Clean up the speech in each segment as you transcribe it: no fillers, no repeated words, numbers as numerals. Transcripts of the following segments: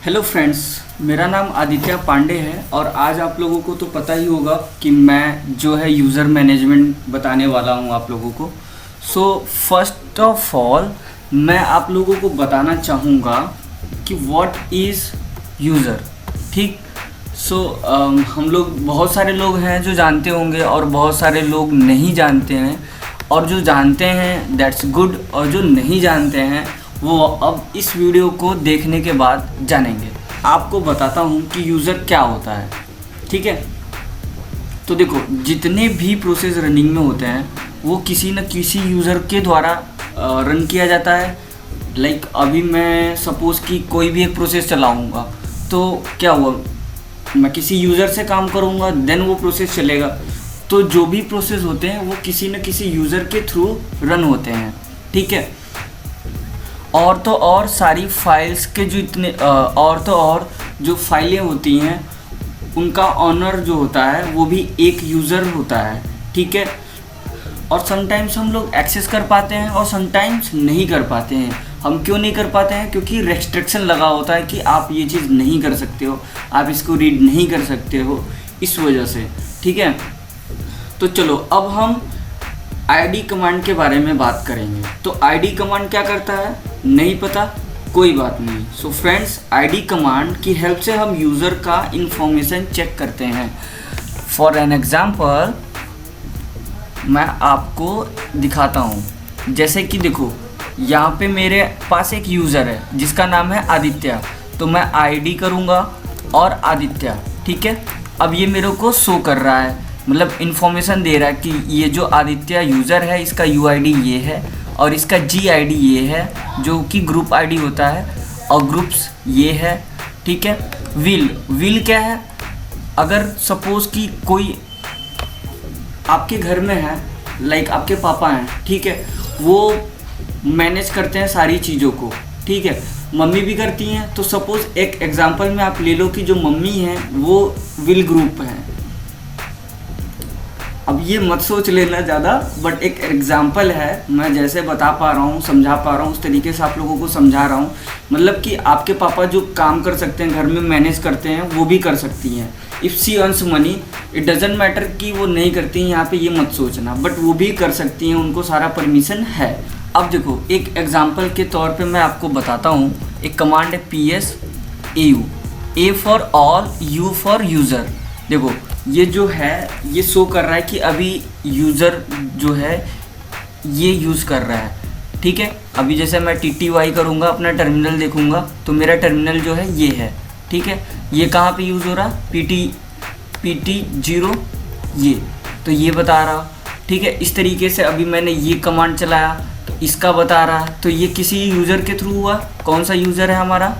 Hello friends, मेरा नाम आदित्य पांडे है और आज आप लोगों को तो पता ही होगा कि मैं जो है यूज़र मैनेजमेंट बताने वाला हूँ आप लोगों को। सो फर्स्ट ऑफ ऑल मैं आप लोगों को बताना चाहूँगा कि व्हाट इज़ यूज़र। ठीक। सो हम लोग बहुत सारे लोग हैं जो जानते होंगे और बहुत सारे लोग नहीं जानते हैं, और जो जानते हैं दैट्स गुड, और जो नहीं जानते हैं वो अब इस वीडियो को देखने के बाद जानेंगे। आपको बताता हूँ कि यूज़र क्या होता है। ठीक है, तो देखो, जितने भी प्रोसेस रनिंग में होते हैं वो किसी न किसी यूज़र के द्वारा रन किया जाता है। लाइक अभी मैं सपोज़ कि कोई भी एक प्रोसेस चलाऊँगा तो क्या हुआ, मैं किसी यूज़र से काम करूँगा देन वो प्रोसेस चलेगा। तो जो भी प्रोसेस होते हैं वो किसी न किसी यूज़र के थ्रू रन होते हैं। ठीक है, और तो और सारी फाइल्स के जो इतने और तो और जो फाइलें होती हैं उनका ऑनर जो होता है वो भी एक यूज़र होता है। ठीक है, और समटाइम्स हम लोग एक्सेस कर पाते हैं और समटाइम्स नहीं कर पाते हैं। हम क्यों नहीं कर पाते हैं? क्योंकि रेस्ट्रिक्शन लगा होता है कि आप ये चीज़ नहीं कर सकते हो, आप इसको रीड नहीं कर सकते हो, इस वजह से। ठीक है, तो चलो अब हम id कमांड के बारे में बात करेंगे। तो id कमांड क्या करता है नहीं पता, कोई बात नहीं। सो फ्रेंड्स, id कमांड की हेल्प से हम यूज़र का इंफॉर्मेशन चेक करते हैं। फॉर एन एग्जांपल मैं आपको दिखाता हूँ। जैसे कि देखो, यहाँ पे मेरे पास एक यूज़र है जिसका नाम है आदित्य, तो मैं id करूँगा और आदित्य। ठीक है, अब ये मेरे को शो कर रहा है, मतलब इन्फॉर्मेशन दे रहा है कि ये जो आदित्य यूज़र है इसका UID ये है और इसका GID ये है जो कि ग्रुप ID होता है, और ग्रुप्स ये है। ठीक है, विल क्या है? अगर सपोज़ कि कोई आपके घर में है, लाइक आपके पापा हैं, ठीक है, वो मैनेज करते हैं सारी चीज़ों को। ठीक है, मम्मी भी करती हैं। तो सपोज़ एक एग्जांपल में आप ले लो कि जो मम्मी हैं वो विल ग्रुप हैं। अब ये मत सोच लेना ज़्यादा, बट एक एग्जांपल है, मैं जैसे बता पा रहा हूँ, समझा पा रहा हूँ, उस तरीके से आप लोगों को समझा रहा हूँ। मतलब कि आपके पापा जो काम कर सकते हैं, घर में मैनेज करते हैं, वो भी कर सकती हैं। If C earns money, it doesn't matter कि वो नहीं करती हैं, यहाँ पे ये मत सोचना, बट वो भी कर सकती हैं, उनको सारा परमिशन है। अब देखो, एक एग्जाम्पल के तौर पर मैं आपको बताता हूँ। एक कमांड है PSAU, A for all, U for user. देखो, ये जो है ये शो कर रहा है कि अभी यूज़र जो है ये यूज़ कर रहा है। ठीक है, अभी जैसे मैं TTY करूँगा, अपना टर्मिनल देखूँगा, तो मेरा टर्मिनल जो है ये है। ठीक है, ये कहाँ पे यूज़ हो रहा? PT0 ये, तो ये बता रहा। ठीक है, इस तरीके से अभी मैंने ये कमांड चलाया तो इसका बता रहा। तो ये किसी यूज़र के थ्रू हुआ। कौन सा यूज़र है हमारा?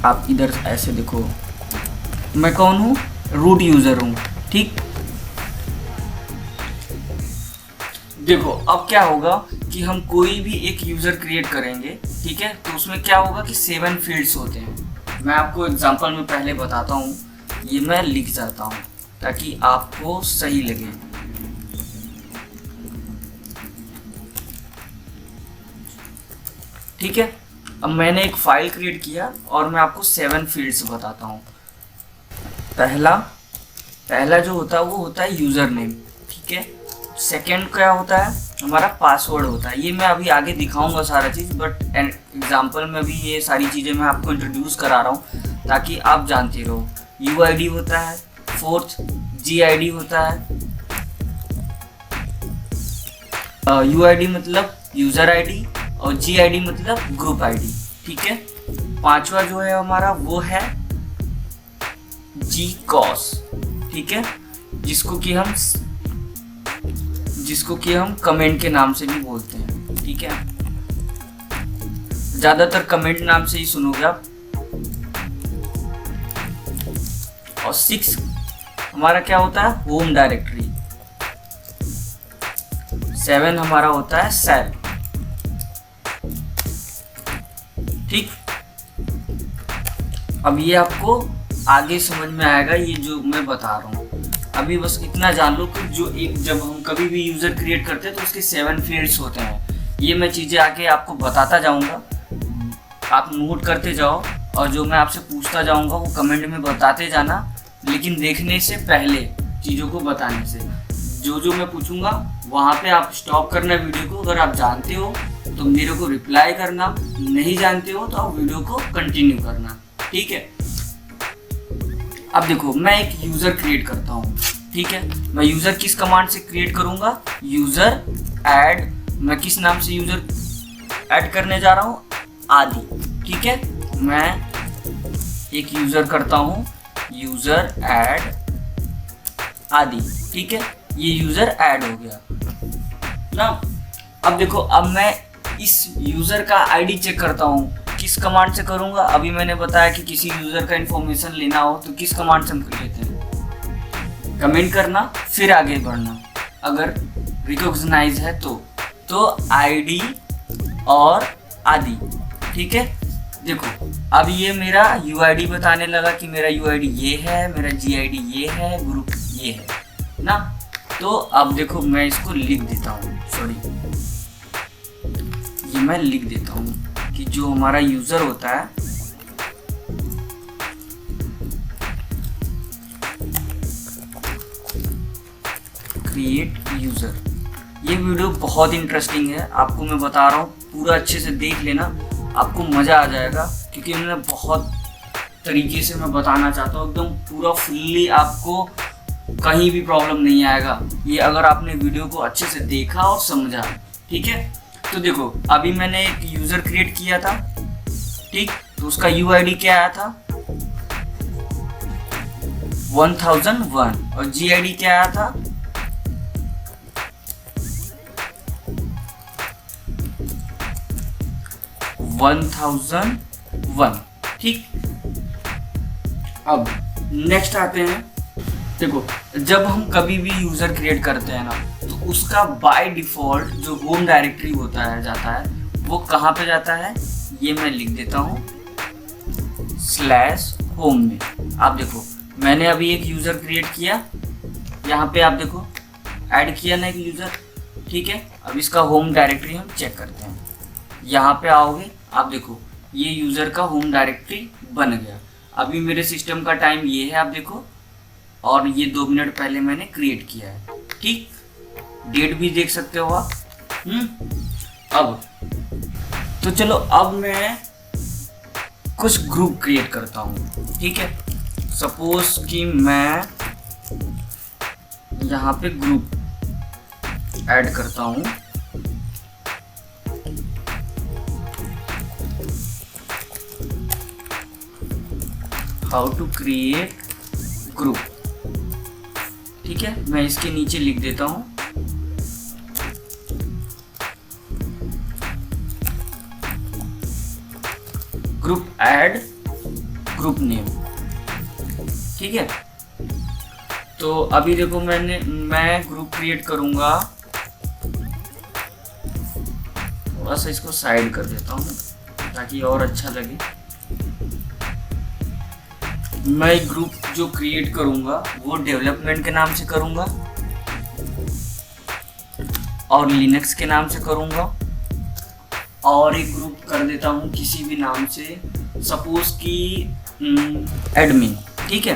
आप इधर ऐसे देखो, मैं कौन हूँ? रूट यूज़र हूँ। ठीक, देखो अब क्या होगा कि हम कोई भी एक यूज़र क्रिएट करेंगे। ठीक है, तो उसमें क्या होगा कि 7 फील्ड्स होते हैं। मैं आपको एग्जांपल में पहले बताता हूँ, ये मैं लिख जाता हूँ ताकि आपको सही लगे। ठीक है, अब मैंने एक फाइल क्रिएट किया और मैं आपको 7 फील्ड्स बताता हूँ। पहला जो होता है वो होता है यूज़र नेम। ठीक है, सेकंड क्या होता है? हमारा पासवर्ड होता है। ये मैं अभी आगे दिखाऊंगा सारा चीज़, बट एग्जांपल में भी ये सारी चीज़ें मैं आपको इंट्रोड्यूस करा रहा हूँ ताकि आप जानते रहो। UID होता है, फोर्थ GID होता है। UID मतलब यूज़र ID और GID मतलब ग्रुप ID। ठीक है, पांचवा जो है हमारा वो है GCOS। ठीक है, जिसको कि हम कमेंट के नाम से भी बोलते हैं। ठीक है, ज़्यादातर कमेंट नाम से ही सुनोगे आप। और 6 हमारा क्या होता है? Home directory. 7 हमारा होता है सेल। ठीक, अब ये आपको आगे समझ में आएगा ये जो मैं बता रहा हूँ। अभी बस इतना जान लो कि जब हम कभी भी यूज़र क्रिएट करते हैं तो उसके 7 फील्ड्स होते हैं। ये मैं चीज़ें आके आपको बताता जाऊंगा, आप नोट करते जाओ और जो मैं आपसे पूछता जाऊंगा वो कमेंट में बताते जाना, लेकिन देखने से पहले, चीज़ों को बताने से। जो जो मैं पूछूंगा वहाँ पे आप स्टॉप करना वीडियो को। अगर आप जानते हो तो मेरे को रिप्लाई करना, नहीं जानते हो तो आप वीडियो को कंटिन्यू करना, ठीक है। अब देखो, मैं एक यूज़र क्रिएट करता हूँ, ठीक है। मैं यूज़र किस कमांड से क्रिएट करूँगा? User add. मैं किस नाम से यूज़र ऐड करने जा रहा हूँ? आदि, ठीक है। मैं एक यूज़र करता हूँ, यूज़र ऐड आदि, ठीक है। ये यूज़र ऐड हो गया ना। अब देखो, अब मैं इस यूज़र का आईडी चेक करता हूँ, किस कमांड से करूँगा? अभी मैंने बताया कि किसी यूज़र का इन्फॉर्मेशन लेना हो तो किस कमांड से हम कर लेते हैं? कमेंट करना, फिर आगे बढ़ना। अगर रिकॉग्नाइज है तो आईडी और आदि, ठीक है। देखो, अब ये मेरा यूआईडी बताने लगा कि मेरा यूआईडी ये है, मेरा जीआईडी ये है, ग्रुप ये है ना। तो अब देखो, मैं इसको लिख देता हूँ, सॉरी, ये मैं लिख देता हूँ कि जो हमारा यूजर होता है, क्रिएट यूजर। ये वीडियो बहुत इंटरेस्टिंग है, आपको मैं बता रहा हूँ, पूरा अच्छे से देख लेना, आपको मज़ा आ जाएगा, क्योंकि मैंने बहुत तरीके से मैं बताना चाहता हूँ, एकदम पूरा फुल्ली, आपको कहीं भी प्रॉब्लम नहीं आएगा ये अगर आपने वीडियो को अच्छे से देखा और समझा, ठीक है। तो देखो, अभी मैंने एक यूज़र क्रिएट किया था, ठीक, तो उसका यूआईडी क्या आया था? 1001 और जीआईडी क्या आया था? 1001, ठीक। अब नेक्स्ट आते हैं। देखो, जब हम कभी भी यूज़र क्रिएट करते हैं ना, तो उसका बाय डिफ़ॉल्ट जो होम डायरेक्टरी होता है जाता है, वो कहाँ पे जाता है? ये मैं लिख देता हूँ /home में। आप देखो, मैंने अभी एक यूज़र क्रिएट किया, यहाँ पे आप देखो ऐड किया ना एक यूज़र, ठीक है। अब इसका होम डायरेक्टरी हम चेक करते हैं। यहाँ पे आओगे, आप देखो ये यूज़र का होम डायरेक्टरी बन गया। अभी मेरे सिस्टम का टाइम ये है, आप देखो, और ये 2 मिनट पहले मैंने क्रिएट किया है, ठीक। डेट भी देख सकते हो आप। अब तो चलो, अब मैं कुछ ग्रुप क्रिएट करता हूँ, ठीक है। सपोज कि मैं यहाँ पे ग्रुप ऐड करता हूँ, हाउ टू क्रिएट ग्रुप, ठीक है। मैं इसके नीचे लिख देता हूँ ग्रुप ऐड ग्रुप नेम, ठीक है। तो अभी देखो, मैं ग्रुप क्रिएट करूंगा, थोड़ा सा इसको साइड कर देता हूँ ताकि और अच्छा लगे। मैं ग्रुप जो क्रिएट करूंगा वो डेवलपमेंट के नाम से करूंगा और लिनक्स के नाम से करूंगा, और एक ग्रुप कर देता हूँ किसी भी नाम से, सपोज कि एडमिन, ठीक है।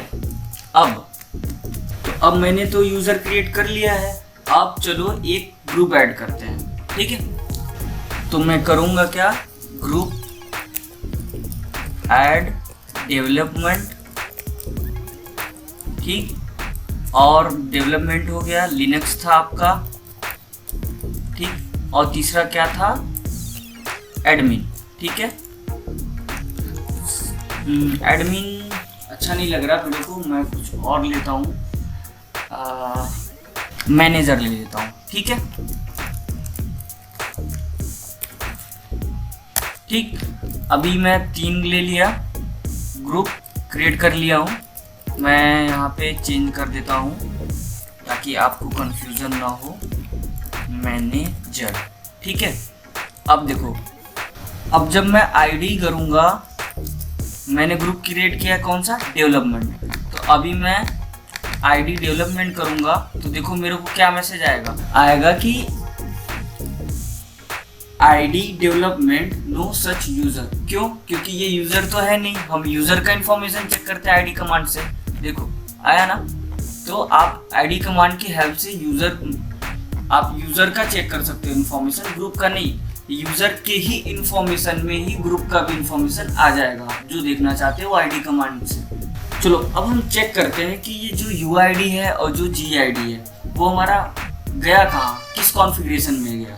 अब मैंने तो यूज़र क्रिएट कर लिया है, अब चलो एक ग्रुप ऐड करते हैं, ठीक है। तो मैं करूँगा क्या? ग्रुप ऐड डेवलपमेंट, ठीक, और डेवलपमेंट हो गया, लिनक्स था आपका, ठीक, और तीसरा क्या था? एडमिन, ठीक है। एडमिन अच्छा नहीं लग रहा मेरे को, मैं कुछ और लेता हूँ, मैनेजर ले लेता हूँ, ठीक है। ठीक, अभी मैं 3 ले लिया, ग्रुप क्रिएट कर लिया हूँ। मैं यहाँ पे चेंज कर देता हूँ ताकि आपको कंफ्यूजन ना हो, मैनेजर, ठीक है। अब देखो, अब जब मैं आईडी करूँगा, मैंने ग्रुप क्रिएट किया कौन सा? डेवलपमेंट। तो अभी मैं आईडी डेवलपमेंट करूँगा तो देखो मेरे को क्या मैसेज आएगा कि ID development no such user. क्यों? क्योंकि ये यूजर तो है नहीं, हम यूजर का इंफॉर्मेशन चेक करते हैं आईडी कमांड से। देखो आया ना, तो आप आईडी कमांड की हेल्प से आप यूजर का चेक कर सकते हो इंफॉर्मेशन, ग्रुप का नहीं। यूजर के ही इंफॉर्मेशन में ही ग्रुप का भी इंफॉर्मेशन आ जाएगा, जो देखना चाहते हो आईडी कमांड से। चलो अब हम चेक करते हैं कि ये जो यूआईडी है और जो जीआईडी है वो हमारा गया कहाँ, किस कॉन्फ़िगरेशन में गया।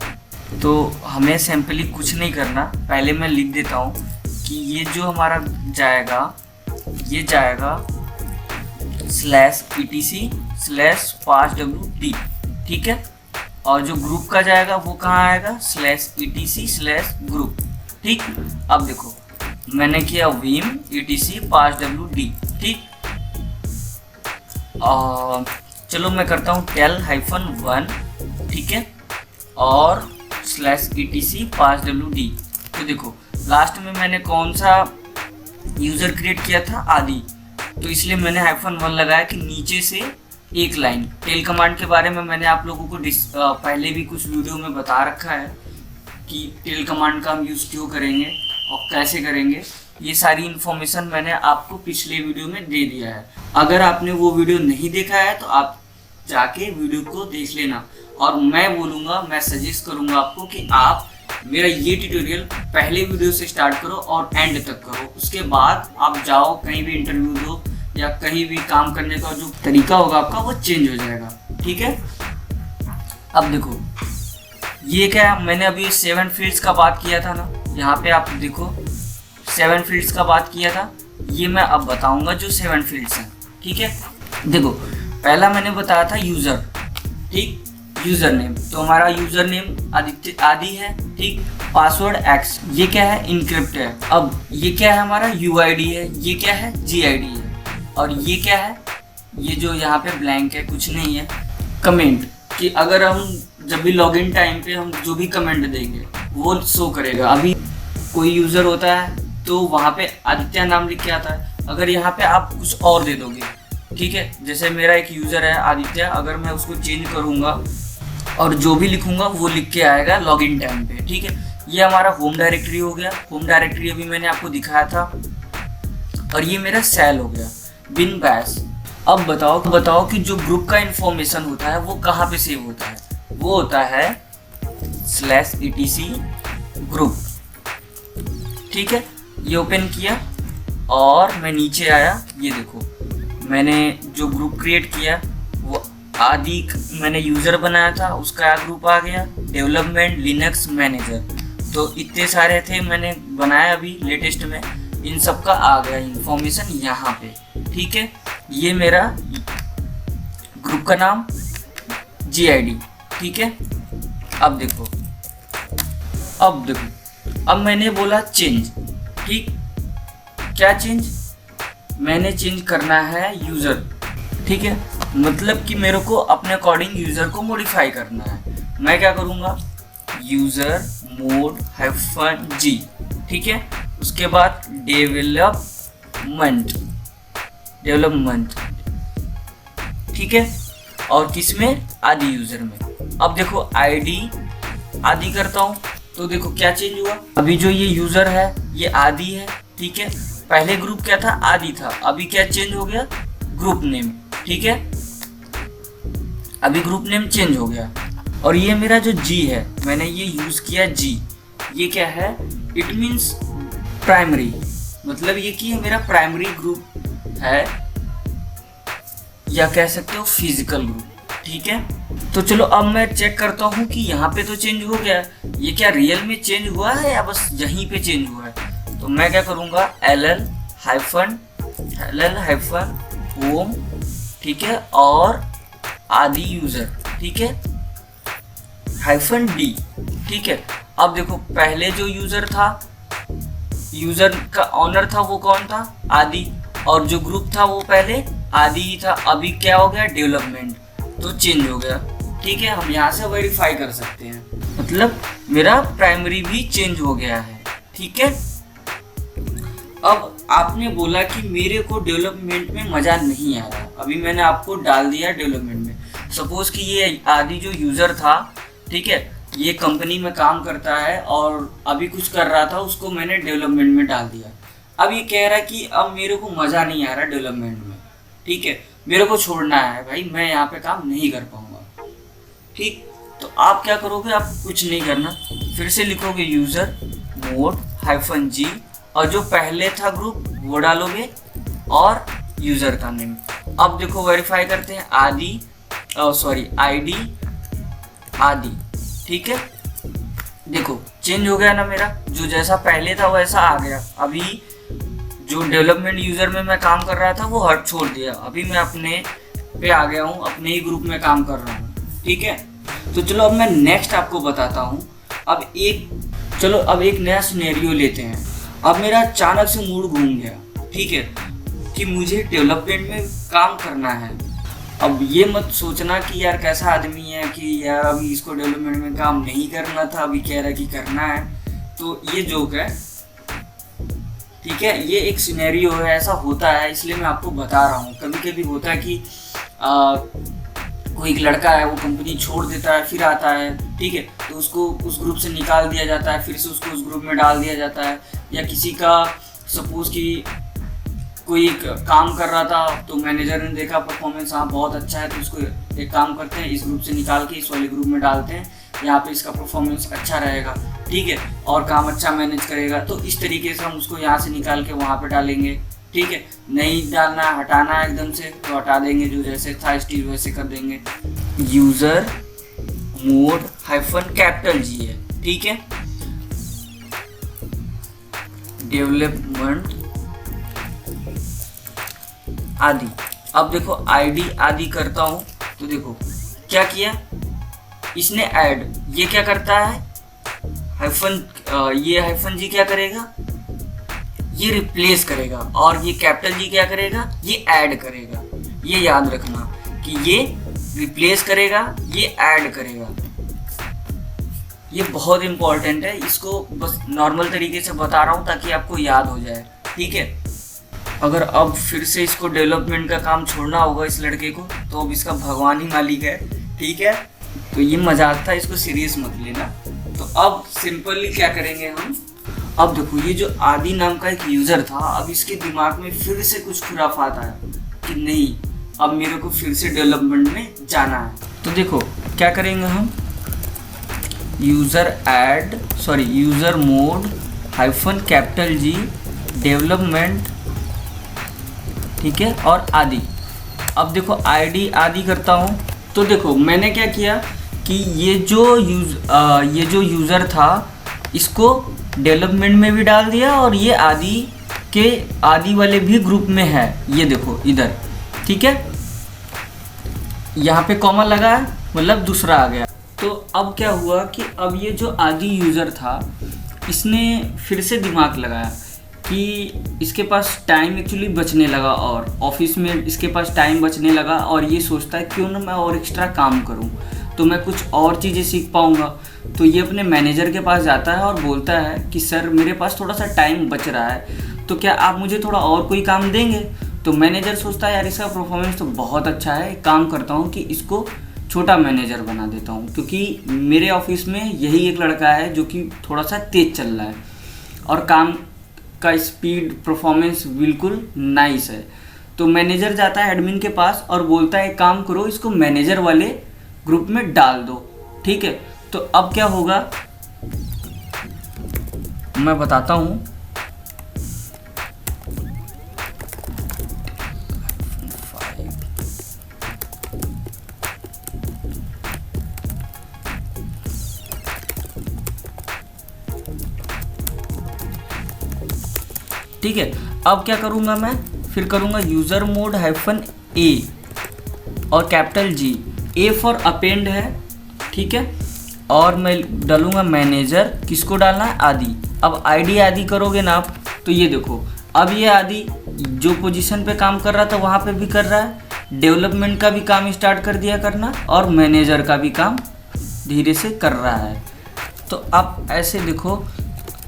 तो हमें सिंपली कुछ नहीं करना, पहले मैं लिख देता हूँ कि ये जो हमारा जाएगा, ये जाएगा /etc/passwd, ठीक है। और जो ग्रुप का जाएगा वो कहाँ आएगा, /etc/group, ठीक। अब देखो मैंने किया vim etc passwd, ठीक। चलो मैं करता हूँ tel-1, ठीक है, और /etc passwd। तो देखो लास्ट में मैंने कौन सा यूज़र क्रिएट किया था, आदि, तो इसलिए मैंने -1 लगाया कि नीचे से एक लाइन। टेल कमांड के बारे में मैंने आप लोगों को पहले भी कुछ वीडियो में बता रखा है कि टेल कमांड का हम यूज़ क्यों करेंगे और कैसे करेंगे। ये सारी इन्फॉर्मेशन मैंने आपको पिछले वीडियो में दे दिया है। अगर आपने वो वीडियो नहीं देखा है तो आप जाके वीडियो को देख लेना। और मैं बोलूँगा, मैं सजेस्ट करूँगा आपको कि आप मेरा ये ट्यूटोरियल पहले वीडियो से स्टार्ट करो और एंड तक करो। उसके बाद आप जाओ कहीं भी इंटरव्यू दो या कहीं भी काम करने का जो तरीका होगा आपका वो चेंज हो जाएगा, ठीक है। अब देखो ये क्या, मैंने अभी 7 फील्ड्स का बात किया था ना, यहाँ पे आप देखो 7 फील्ड्स का बात किया था। ये मैं अब बताऊंगा जो 7 फील्ड्स हैं, ठीक है। देखो पहला मैंने बताया था यूज़र, ठीक, यूज़र नेम। तो हमारा यूज़र नेम आदि है, ठीक। पासवर्ड X, ये क्या है, इनक्रिप्ट है। अब ये क्या है, हमारा UID है, ये क्या है, GID है। और ये क्या है, ये जो यहाँ पे ब्लैंक है, कुछ नहीं है। कमेंट, कि अगर हम जब भी लॉगिन टाइम पे हम जो भी कमेंट देंगे वो शो करेगा। अभी कोई यूज़र होता है तो वहाँ पे आदित्य नाम लिख के आता है। अगर यहाँ पे आप कुछ और दे दोगे, ठीक है, जैसे मेरा एक यूज़र है आदित्य, अगर मैं उसको चेंज करूँगा और जो भी लिखूँगा वो लिख के आएगा लॉगिन टाइम पे, ठीक है। ये हमारा होम डायरेक्टरी हो गया। होम डायरेक्टरी अभी मैंने आपको दिखाया था। और ये मेरा सेल हो गया, बिन बैश। अब बताओ कि जो ग्रुप का इंफॉर्मेशन होता है वो कहाँ पे सेव होता है, वो होता है /etc ग्रुप, ठीक है। ये ओपन किया और मैं नीचे आया, ये देखो मैंने जो ग्रुप क्रिएट किया वो आदि मैंने यूज़र बनाया था, उसका ग्रुप आ गया, डेवलपमेंट लिनक्स मैनेजर। तो इतने सारे थे मैंने बनाया अभी लेटेस्ट में, इन सब का आ गया इंफॉर्मेशन यहाँ पे, ठीक है। ये मेरा ग्रुप का नाम, GID, ठीक है। अब देखो अब मैंने बोला चेंज, ठीक। क्या चेंज, मैंने चेंज करना है यूज़र, ठीक है। मतलब कि मेरे को अपने अकॉर्डिंग यूज़र को मॉडिफाई करना है। मैं क्या करूँगा, यूज़र मोड -G, ठीक है। उसके बाद डेवलपमेंट, ठीक है। और किसमें, आदि यूज़र में। अब देखो आईडी आदि करता हूँ तो देखो क्या चेंज हुआ। अभी जो ये यूज़र है ये आदि है, ठीक है। पहले ग्रुप क्या था, आदि था। अभी क्या चेंज हो गया, ग्रुप नेम, ठीक है। अभी ग्रुप नेम चेंज हो गया। और ये मेरा जो G है, मैंने ये यूज़ किया G, ये क्या है, इट मीन्स प्राइमरी, मतलब ये कि मेरा प्राइमरी ग्रुप है या कह सकते हो फिजिकल ग्रुप, ठीक है। तो चलो अब मैं चेक करता हूँ कि यहाँ पे तो चेंज हो गया, ये क्या रियल में चेंज हुआ है या बस यहीं पे चेंज हुआ है। तो मैं क्या करूँगा, ll-home, ठीक है, और आदि यूज़र, ठीक है, -d, ठीक है। अब देखो पहले जो यूज़र था, यूज़र का ऑनर था वो कौन था, आदि, और जो ग्रुप था वो पहले आदि ही था। अभी क्या हो गया, डेवलपमेंट, तो चेंज हो गया, ठीक है। हम यहाँ से वेरीफाई कर सकते हैं, मतलब मेरा प्राइमरी भी चेंज हो गया है, ठीक है। अब आपने बोला कि मेरे को डेवलपमेंट में मज़ा नहीं आ रहा, अभी मैंने आपको डाल दिया डेवलपमेंट में। सपोज कि ये आदि जो यूज़र था, ठीक है, ये कंपनी में काम करता है और अभी कुछ कर रहा था, उसको मैंने डेवलपमेंट में डाल दिया। अब ये कह रहा है कि अब मेरे को मज़ा नहीं आ रहा डेवलपमेंट में, ठीक है, मेरे को छोड़ना है भाई, मैं यहाँ पे काम नहीं कर पाऊँगा। ठीक, तो आप क्या करोगे, आप कुछ नहीं करना, फिर से लिखोगे यूज़र मोड -G और जो पहले था ग्रुप वो डालोगे और यूज़र का नेम। अब देखो वेरीफाई करते हैं, आईडी आदि, ठीक है। देखो चेंज हो गया ना, मेरा जो जैसा पहले था वैसा आ गया। अभी जो डेवलपमेंट यूज़र में मैं काम कर रहा था वो हट छोड़ दिया, अभी मैं अपने पे आ गया हूँ, अपने ही ग्रुप में काम कर रहा हूँ, ठीक है। तो चलो अब मैं नेक्स्ट आपको बताता हूँ। अब एक नया सिनेरियो लेते हैं। अब मेरा अचानक से मूड घूम गया, ठीक है, कि मुझे डेवलपमेंट में काम करना है। अब ये मत सोचना कि यार कैसा आदमी है कि यार अभी इसको डेवलपमेंट में काम नहीं करना था, अभी कह रहा है कि करना है। तो ये जोक है, ठीक है, ये एक सिनेरियो है, ऐसा होता है, इसलिए मैं आपको बता रहा हूँ। कभी कभी होता है कि कोई एक लड़का है वो कंपनी छोड़ देता है, फिर आता है, ठीक है, तो उसको उस ग्रुप से निकाल दिया जाता है, फिर से उसको उस ग्रुप में डाल दिया जाता है। या किसी का सपोज कि कोई एक काम कर रहा था तो मैनेजर ने देखा परफॉर्मेंस हाँ बहुत अच्छा है, तो उसको एक काम करते हैं, इस ग्रुप से निकाल के इस वाले ग्रुप में डालते हैं, यहाँ पे इसका परफॉर्मेंस अच्छा रहेगा, ठीक है, और काम अच्छा मैनेज करेगा। तो इस तरीके से हम उसको यहाँ से निकाल के वहाँ पे डालेंगे, ठीक है। नहीं डालना, हटाना है एकदम से तो हटा देंगे, जो जैसे था स्टील वैसे कर देंगे। यूज़र मोड -G है, ठीक है, डेवलपमेंट आदि। अब देखो आईडी आदि करता हूँ, तो देखो क्या किया इसने, ऐड, ये क्या करता है -G क्या करेगा, ये रिप्लेस करेगा, और ये G क्या करेगा, ये ऐड करेगा। ये याद रखना कि ये रिप्लेस करेगा, ये ऐड करेगा, ये बहुत इंपॉर्टेंट है। इसको बस नॉर्मल तरीके से बता रहा हूँ ताकि आपको याद हो जाए, ठीक है। अगर अब फिर से इसको डेवलपमेंट का काम छोड़ना होगा इस लड़के को, तो अब इसका भगवान ही मालिक है, ठीक है। तो ये मजाक था, इसको सीरियस मत लेना। तो अब सिंपली क्या करेंगे हम, अब देखो ये जो आदि नाम का एक यूज़र था, अब इसके दिमाग में फिर से कुछ खुराफात आया कि नहीं अब मेरे को फिर से डेवलपमेंट में जाना है। तो देखो क्या करेंगे हम, यूज़र मोड -G डेवलपमेंट, ठीक है, और आदि। अब देखो आईडी आदि करता हूँ, तो देखो मैंने क्या किया कि ये जो यूज़र था इसको डेवलपमेंट में भी डाल दिया, और ये आदि वाले भी ग्रुप में है, ये देखो इधर, ठीक है, यहाँ पे कॉमा लगा है, मतलब दूसरा आ गया। तो अब क्या हुआ कि अब ये जो आदि यूज़र था इसने फिर से दिमाग लगाया कि इसके पास टाइम एक्चुअली बचने लगा, और ऑफिस में इसके पास टाइम बचने लगा, और ये सोचता है क्यों ना मैं और एक्स्ट्रा काम करूं, तो मैं कुछ और चीज़ें सीख पाऊंगा। तो ये अपने मैनेजर के पास जाता है और बोलता है कि सर मेरे पास थोड़ा सा टाइम बच रहा है, तो क्या आप मुझे थोड़ा और कोई काम देंगे। तो मैनेजर सोचता है यार इसका परफॉर्मेंस तो बहुत अच्छा है, एक काम करता हूँ कि इसको छोटा मैनेजर बना देता हूँ, क्योंकि मेरे ऑफिस में यही एक लड़का है जो कि थोड़ा सा तेज़ चल रहा है और काम का स्पीड परफॉर्मेंस बिल्कुल नाइस है। तो मैनेजर जाता है एडमिन के पास और बोलता है काम करो इसको मैनेजर वाले ग्रुप में डाल दो, ठीक है। तो अब क्या होगा मैं बताता हूँ। ठीक है, अब क्या करूँगा मैं, फिर करूँगा यूज़र मोड -A और G, A फॉर अपेंड है, ठीक है, और मैं डालूँगा मैनेजर, किसको डालना है, आदि। अब आईडी आदि करोगे ना आप, तो ये देखो अब ये आदि जो पोजीशन पे काम कर रहा था वहाँ पे भी कर रहा है, डेवलपमेंट का भी काम स्टार्ट कर दिया करना, और मैनेजर का भी काम धीरे से कर रहा है। तो आप ऐसे देखो,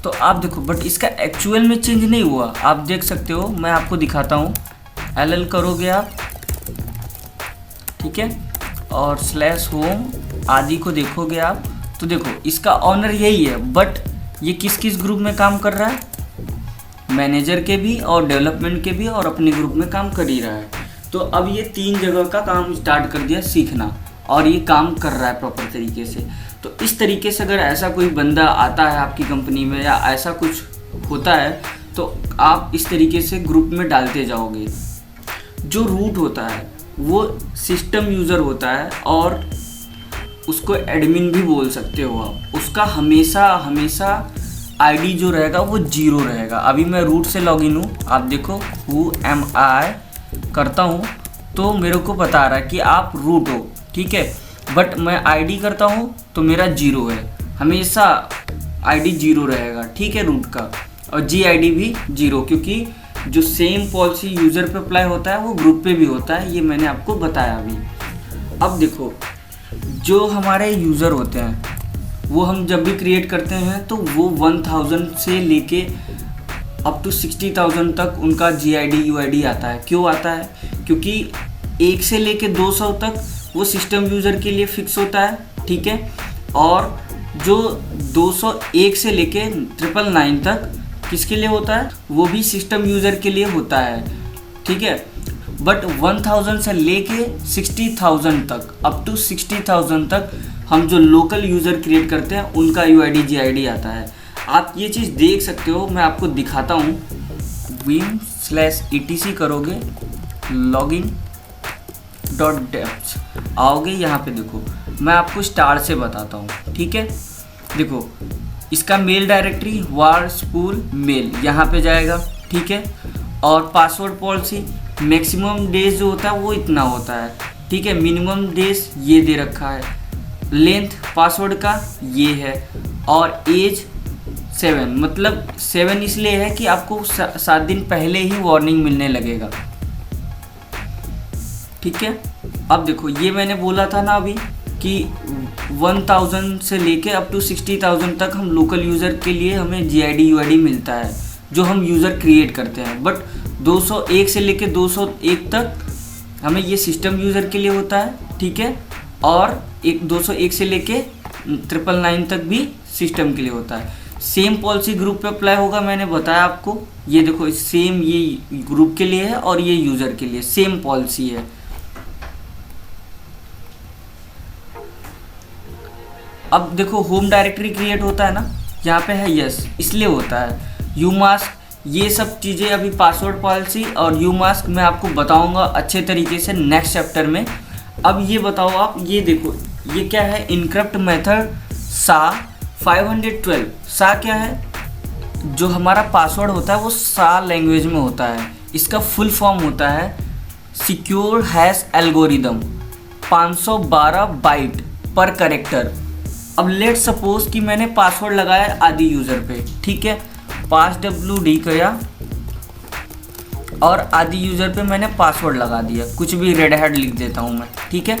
तो आप देखो, बट इसका एक्चुअल में चेंज नहीं हुआ, आप देख सकते हो, मैं आपको दिखाता हूँ। LL करोगे आप, ठीक है, और /home आदि को देखोगे आप, तो देखो इसका ऑनर यही है, बट ये किस किस ग्रुप में काम कर रहा है, मैनेजर के भी और डेवलपमेंट के भी और अपने ग्रुप में काम कर ही रहा है। तो अब ये 3 जगह का काम स्टार्ट कर दिया सीखना, और ये काम कर रहा है प्रॉपर तरीके से। तो इस तरीके से अगर ऐसा कोई बंदा आता है आपकी कंपनी में या ऐसा कुछ होता है तो आप इस तरीके से ग्रुप में डालते जाओगे। जो रूट होता है वो सिस्टम यूज़र होता है और उसको एडमिन भी बोल सकते हो आप। उसका हमेशा आईडी जो रहेगा वो 0 रहेगा। अभी मैं रूट से लॉगिन हूँ, आप देखो हु एम आई करता हूँ तो मेरे को बता रहा है कि आप रूट हो, ठीक है। बट मैं आईडी करता हूँ तो मेरा 0 है, हमेशा आईडी 0 रहेगा, ठीक है, रूट का। और जी आई डी भी 0, क्योंकि जो सेम पॉलिसी यूज़र पे अप्लाई होता है वो ग्रुप पे भी होता है, ये मैंने आपको बताया अभी। अब देखो जो हमारे यूज़र होते हैं वो हम जब भी क्रिएट करते हैं तो वो 1000 से लेके अप टू 60,000 तक उनका GID UID आता है। क्यों आता है? क्योंकि 1 से लेके 200 तक वो सिस्टम यूज़र के लिए फिक्स होता है, ठीक है। और जो 201 से लेके 999 तक किसके लिए होता है, वो भी सिस्टम यूज़र के लिए होता है, ठीक है। बट 1000 से लेके 60,000 तक, अप टू 60,000 तक हम जो लोकल यूज़र क्रिएट करते हैं उनका UID GID आता है। आप ये चीज़ देख सकते हो, मैं आपको दिखाता हूँ। vim/etc करोगे, login.deps आओगे, यहाँ पे देखो मैं आपको स्टार से बताता हूँ, ठीक है। देखो इसका मेल डायरेक्टरी वार्सपूल मेल यहाँ पे जाएगा, ठीक है। और पासवर्ड पॉलिसी मैक्सिमम डेज जो होता है वो इतना होता है, ठीक है। मिनिमम डेज ये दे रखा है, लेंथ पासवर्ड का ये है, और एज 7, मतलब 7 इसलिए है कि आपको 7 दिन पहले ही वार्निंग मिलने लगेगा, ठीक है। अब देखो ये मैंने बोला था ना अभी कि 1000 से लेके अप टू 60,000 तक हम लोकल यूज़र के लिए हमें GID UID मिलता है जो हम यूज़र क्रिएट करते हैं। बट 201 से लेके 201 तक हमें ये सिस्टम यूज़र के लिए होता है, ठीक है। और 201 से लेके 999 तक भी सिस्टम के लिए होता है। सेम पॉलिसी ग्रुप पे अप्लाई होगा, मैंने बताया आपको। ये देखो सेम ये ग्रुप के लिए है और ये यूज़र के लिए सेम पॉलिसी है। अब देखो होम डायरेक्टरी क्रिएट होता है ना, यहाँ पे है यस, इसलिए होता है। यूमास्क, ये सब चीज़ें अभी पासवर्ड पॉलिसी और यूमास्क मैं आपको बताऊंगा अच्छे तरीके से नेक्स्ट चैप्टर में। अब ये बताओ आप, ये देखो ये क्या है, इनक्रप्ट मेथड SHA-512। SHA क्या है? जो हमारा पासवर्ड होता है वो SHA लैंग्वेज में होता है। इसका फुल फॉर्म होता है सिक्योर हैश एल्गोरिदम, 512 बाइट पर कैरेक्टर। अब लेट सपोज कि मैंने पासवर्ड लगाया आदि यूज़र पे, ठीक है, passwd किया और आदि यूज़र पे मैंने पासवर्ड लगा दिया, कुछ भी रेड हैट लिख देता हूँ मैं, ठीक है,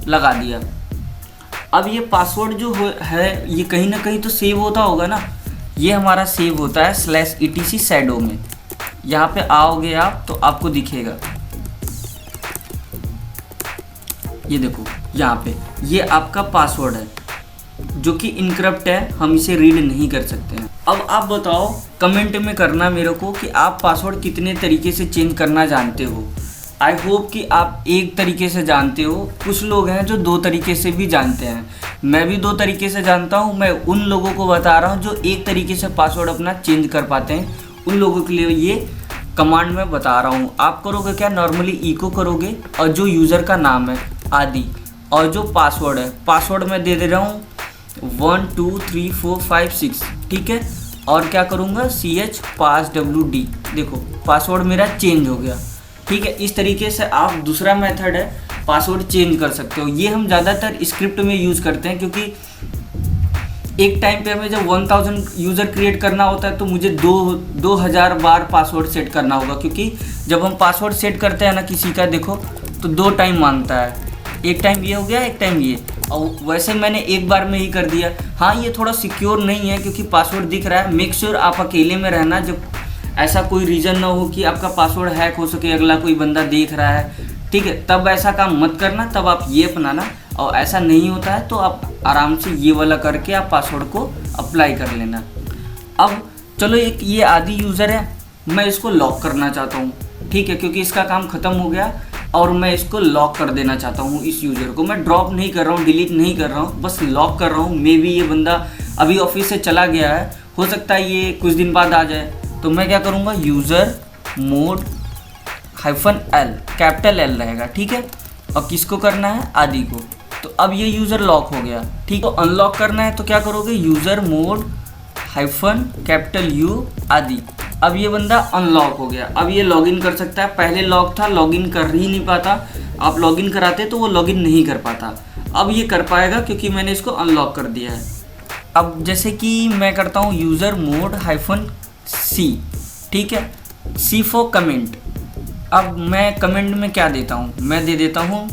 लगा दिया। अब ये पासवर्ड जो है ये कहीं ना कहीं तो सेव होता होगा ना, ये हमारा सेव होता है /etc शैडो में। यहाँ पे आओगे आप तो आपको दिखेगा, ये देखो यहाँ पे ये आपका पासवर्ड है जो कि इनक्रप्ट है, हम इसे रीड नहीं कर सकते हैं। अब आप बताओ कमेंट में करना मेरे को कि आप पासवर्ड कितने तरीके से चेंज करना जानते हो। आई होप कि आप एक तरीके से जानते हो, कुछ लोग हैं जो 2 तरीके से भी जानते हैं। मैं भी 2 तरीके से जानता हूँ। मैं उन लोगों को बता रहा हूँ जो एक तरीके से पासवर्ड अपना चेंज कर पाते हैं, उन लोगों के लिए ये कमांड मैं बता रहा हूँ। आप करोगे क्या, नॉर्मली इको करोगे और जो यूज़र का नाम है आदि और जो पासवर्ड है, पासवर्ड मैं दे रहा हूँ 1 2 3 4 5 6, ठीक है। और क्या करूँगा ch passwd, देखो पासवर्ड मेरा चेंज हो गया, ठीक है। इस तरीके से आप दूसरा मेथड है पासवर्ड चेंज कर सकते हो। ये हम ज़्यादातर स्क्रिप्ट में यूज़ करते हैं क्योंकि एक टाइम पे हमें जब 1000 यूज़र क्रिएट करना होता है तो मुझे 2000 बार पासवर्ड सेट करना होगा, क्योंकि जब हम पासवर्ड सेट करते हैं ना किसी का, देखो तो 2 टाइम मांगता है, एक टाइम ये हो गया, एक टाइम ये। और वैसे मैंने एक बार में ही कर दिया। हाँ ये थोड़ा सिक्योर नहीं है क्योंकि पासवर्ड दिख रहा है। मेक श्योर आप अकेले में रहना, जब ऐसा कोई रीज़न ना हो कि आपका पासवर्ड हैक हो सके, अगला कोई बंदा देख रहा है, ठीक है, तब ऐसा काम मत करना। तब आप ये अपनाना, और ऐसा नहीं होता है तो आप आराम से ये वाला करके आप पासवर्ड को अप्लाई कर लेना। अब चलो एक ये आदि यूज़र है, मैं इसको लॉक करना चाहता हूँ, ठीक है, क्योंकि इसका काम ख़त्म हो गया और मैं इसको लॉक कर देना चाहता हूँ। इस यूज़र को मैं ड्रॉप नहीं कर रहा हूँ, डिलीट नहीं कर रहा हूँ, बस लॉक कर रहा हूँ। मे बी ये बंदा अभी ऑफिस से चला गया है, हो सकता है ये कुछ दिन बाद आ जाए। तो मैं क्या करूँगा, user mode -L, capital L रहेगा, ठीक है। और किसको करना है, आदि को। तो अब ये यूज़र लॉक हो गया, ठीक। तो अनलॉक करना है तो क्या करोगे, यूज़र मोड -U आदि। अब ये बंदा अनलॉक हो गया, अब ये लॉगिन कर सकता है। पहले लॉक था, लॉगिन कर ही नहीं पाता, आप लॉगिन कराते तो वो लॉगिन नहीं कर पाता। अब ये कर पाएगा क्योंकि मैंने इसको अनलॉक कर दिया है। अब जैसे कि मैं करता हूँ यूज़र मोड -C, ठीक है, C फॉर कमेंट। अब मैं कमेंट में क्या देता हूँ, मैं दे देता हूँ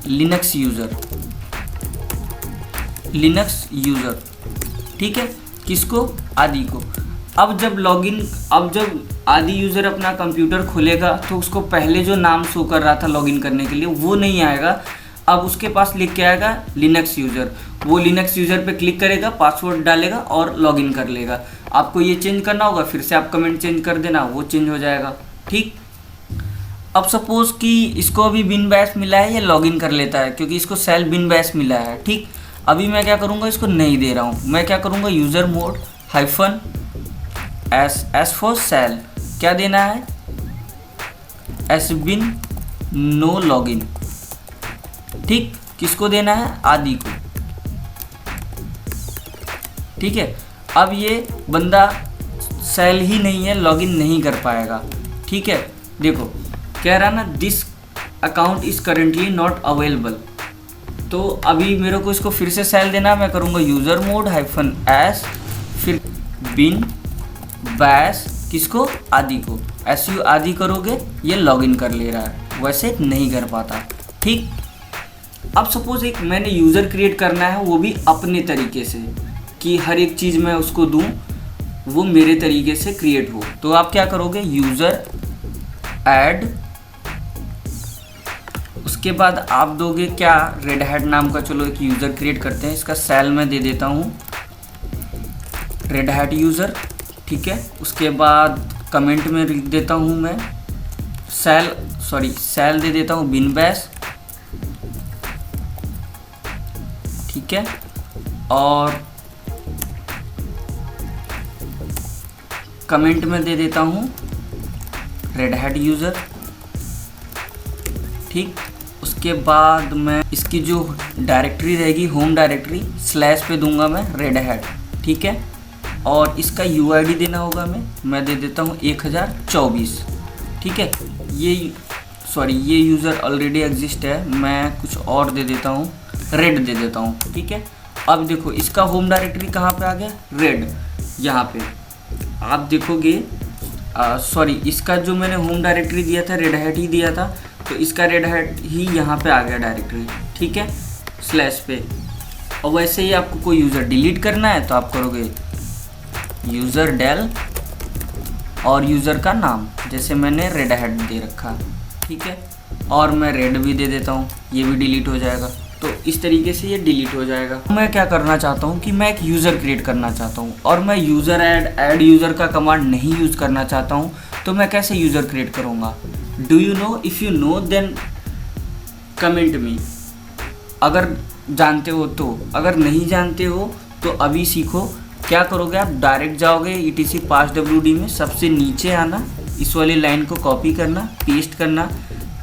लिनक्स यूज़र, ठीक है, किसको, आदि को। अब जब आदि यूज़र अपना कंप्यूटर खोलेगा तो उसको पहले जो नाम शो कर रहा था लॉगिन करने के लिए वो नहीं आएगा। अब उसके पास लिख के आएगा लिनक्स यूज़र। वो लिनक्स यूज़र पे क्लिक करेगा, पासवर्ड डालेगा और लॉगिन कर लेगा। आपको ये चेंज करना होगा, फिर से आप कमेंट चेंज कर देना, वो चेंज हो जाएगा, ठीक। अब सपोज़ कि इसको अभी बिन बैश मिला है, ये लॉगिन कर लेता है क्योंकि इसको सेल बिन बैश मिला है, ठीक। अभी मैं क्या करूँगा, इसको नहीं दे रहा हूँ, मैं क्या करूँगा, user mode -S for sale, क्या देना है, एस बिन नो लॉगिन, ठीक। किसको देना है, आदि को, ठीक है। अब ये बंदा सेल ही नहीं है, लॉगिन नहीं कर पाएगा, ठीक है। देखो कह रहा ना, this account is currently not available. तो अभी मेरे को इसको फिर से सेल देना, मैं करूँगा यूज़र मोड -S फिर बिन बैश, किसको, आदि को, SU आदि करोगे, ये लॉगिन कर ले रहा है, वैसे नहीं कर पाता, ठीक। अब सपोज़ एक मैंने यूज़र क्रिएट करना है, वो भी अपने तरीके से, कि हर एक चीज़ मैं उसको दूँ, वो मेरे तरीके से क्रिएट हो। तो आप क्या करोगे, यूज़र ऐड, उसके बाद आप दोगे क्या, रेड हैट नाम का, चलो एक यूज़र क्रिएट करते हैं, इसका सेल मैं दे देता हूँ रेड हैट यूज़र, ठीक है। उसके बाद कमेंट में लिख देता हूँ मैं सेल दे देता हूँ बिन बैश, ठीक है। और कमेंट में दे देता हूँ रेड हैट यूज़र, ठीक। उसके बाद मैं इसकी जो डायरेक्टरी रहेगी, होम डायरेक्टरी, स्लैश पे दूंगा मैं रेड हैट, ठीक है। और इसका UID देना होगा, मैं दे देता हूँ 1024, ठीक है। ये यूज़र ऑलरेडी एग्जिस्ट है, मैं कुछ और दे देता हूँ, रेड दे देता हूँ, ठीक है। अब देखो इसका होम डायरेक्टरी कहाँ पे आ गया, रेड, यहाँ पे आप देखोगे। इसका जो मैंने होम डायरेक्टरी दिया था रेड हैट ही दिया था, तो इसका रेड हैट ही यहाँ पे आ गया डायरेक्टरी, ठीक है, स्लैश पे। और वैसे ही आपको कोई यूज़र डिलीट करना है तो आप करोगे यूज़र डेल और यूज़र का नाम, जैसे मैंने रेड हैट दे रखा, ठीक है। और मैं रेड भी दे देता हूँ, ये भी डिलीट हो जाएगा। तो इस तरीके से ये डिलीट हो जाएगा। मैं क्या करना चाहता हूँ कि मैं एक यूज़र क्रिएट करना चाहता हूँ और मैं यूज़र ऐड यूज़र का कमांड नहीं यूज़ करना चाहता हूँ, तो मैं कैसे यूज़र क्रिएट करूँगा। Do you know, if you know then comment me, अगर जानते हो तो। अगर नहीं जानते हो तो अभी सीखो। क्या करोगे आप, डायरेक्ट जाओगे etc passwd में, सबसे नीचे आना, इस वाली लाइन को कॉपी करना, पेस्ट करना,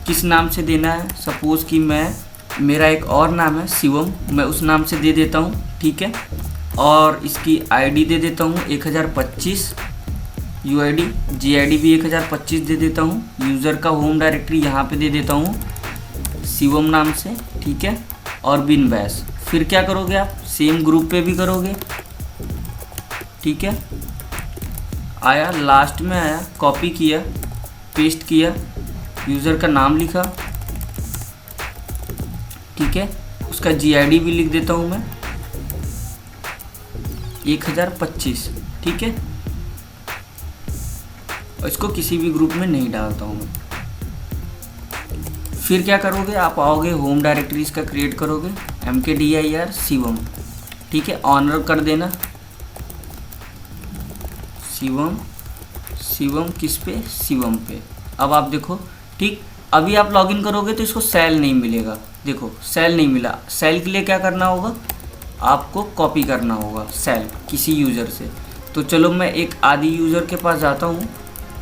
किस नाम से देना है। सपोज़ कि मेरा एक और नाम है शिवम, मैं उस नाम से दे देता हूँ, ठीक है। और इसकी ID दे देता हूँ 1025, UID GID भी 1025 दे देता हूँ। यूज़र का होम डायरेक्टरी यहाँ पे दे देता हूँ शिवम नाम से, ठीक है। और बिन बैश। फिर क्या करोगे आप, सेम ग्रुप पे भी करोगे, ठीक है। आया, लास्ट में आया, कॉपी किया, पेस्ट किया, यूज़र का नाम लिखा, ठीक है। उसका GID भी लिख देता हूँ मैं 1025, ठीक है। और इसको किसी भी ग्रुप में नहीं डालता हूँ मैं। फिर क्या करोगे, आप आओगे होम डायरेक्टरी इसका क्रिएट करोगे, MKDIR शिवम, ठीक है, ऑनर कर देना। शिवम, शिवम किस पे, शिवम पे। अब आप देखो, ठीक, अभी आप लॉगिन करोगे तो इसको सेल नहीं मिलेगा, देखो सेल नहीं मिला। सेल के लिए क्या करना होगा, आपको कॉपी करना होगा सेल किसी यूज़र से। तो चलो मैं एक आदि यूज़र के पास जाता हूँ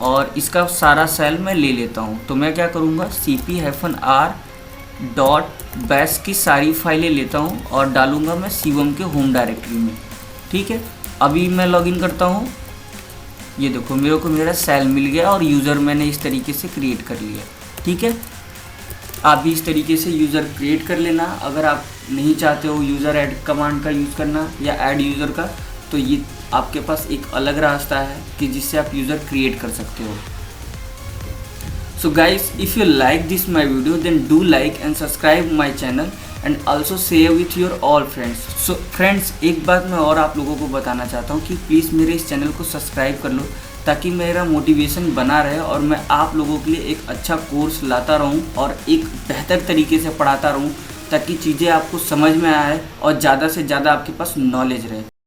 और इसका सारा सेल मैं ले लेता हूँ। तो मैं क्या करूँगा, cp-r.bash की सारी फाइलें लेता हूँ और डालूँगा मैं शिवम के होम डायरेक्टरी में, ठीक है। अभी मैं लॉगिन करता हूँ, ये देखो मेरे को मेरा सेल मिल गया और यूज़र मैंने इस तरीके से क्रिएट कर लिया, ठीक है। आप भी इस तरीके से यूज़र क्रिएट कर लेना। अगर आप नहीं चाहते हो यूज़र ऐड कमांड का यूज़ करना या ऐड यूज़र का, तो ये आपके पास एक अलग रास्ता है कि जिससे आप यूज़र क्रिएट कर सकते हो। So guys, if you like this my video then do like and subscribe my channel and also share with your all friends. So friends, एक बात मैं और आप लोगों को बताना चाहता हूँ कि प्लीज़ मेरे इस चैनल को सब्सक्राइब कर लो ताकि मेरा मोटिवेशन बना रहे और मैं आप लोगों के लिए एक अच्छा कोर्स लाता रहूं और एक बेहतर तरीके से पढ़ाता रहूं ताकि चीज़ें आपको समझ में आए और ज़्यादा से ज़्यादा आपके पास नॉलेज रहे।